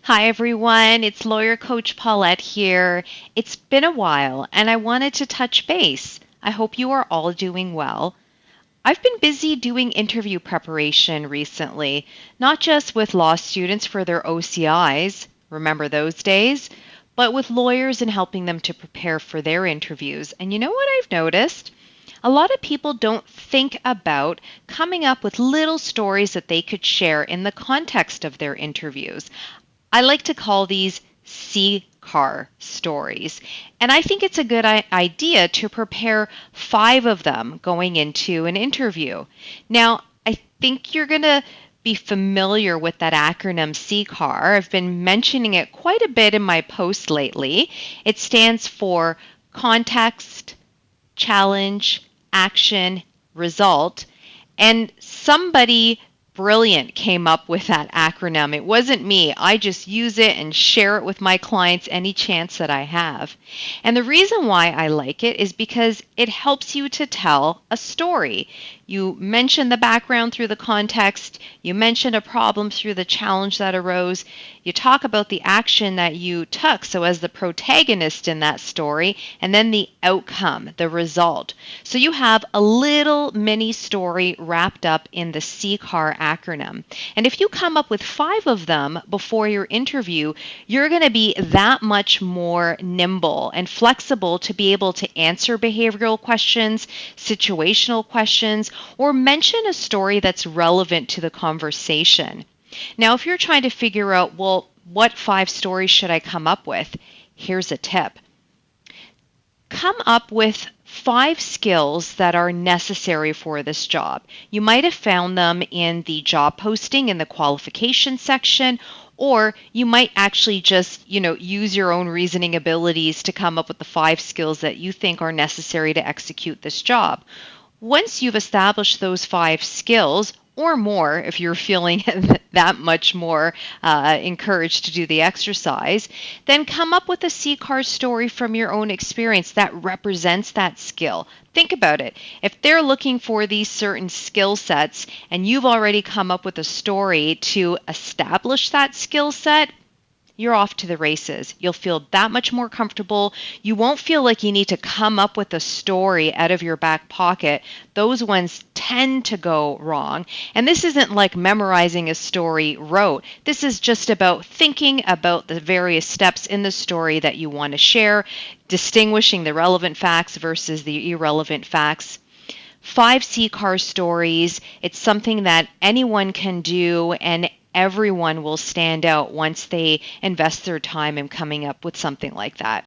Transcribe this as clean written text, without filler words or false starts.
Hi, everyone. It's lawyer coach Paulette here. It's been a while, and I wanted to touch base. I hope you are all doing well. I've been busy doing interview preparation recently, not just with law students for their OCIs, remember those days, but with lawyers and helping them to prepare for their interviews. And you know what I've noticed? A lot of people don't think about coming up with little stories that they could share in the context of their interviews. I like to call these CCAR stories. And I think it's a good idea to prepare 5 of them going into an interview. Now, I think you're going to be familiar with that acronym CCAR. I've been mentioning it quite a bit in my posts lately. It stands for Context, Challenge, Action, Result. And somebody brilliant came up with that acronym. It wasn't me. I just use it and share it with my clients any chance that I have. And the reason why I like it is because it helps you to tell a story. You mention the background through the context, you mention a problem through the challenge that arose, you talk about the action that you took, so as the protagonist in that story, and then the outcome, the result. So you have a little mini story wrapped up in the CCAR acronym. And if you come up with 5 of them before your interview, you're going to be that much more nimble and flexible to be able to answer behavioral questions, situational questions, or mention a story that's relevant to the conversation. Now, if you're trying to figure out, well, what 5 stories should I come up with? Here's a tip. Come up with 5 skills that are necessary for this job. You might have found them in the job posting in the qualification section, or you might actually just, use your own reasoning abilities to come up with the 5 skills that you think are necessary to execute this job. Once you've established those 5 skills, or more if you're feeling that much more encouraged to do the exercise, then come up with a CCAR story from your own experience that represents that skill. Think about it. If they're looking for these certain skill sets and you've already come up with a story to establish that skill set, you're off to the races. You'll feel that much more comfortable. You won't feel like you need to come up with a story out of your back pocket. Those ones tend to go wrong. And this isn't like memorizing a story rote. This is just about thinking about the various steps in the story that you want to share, distinguishing the relevant facts versus the irrelevant facts. 5 CCAR stories. It's something that anyone can do, and everyone will stand out once they invest their time in coming up with something like that.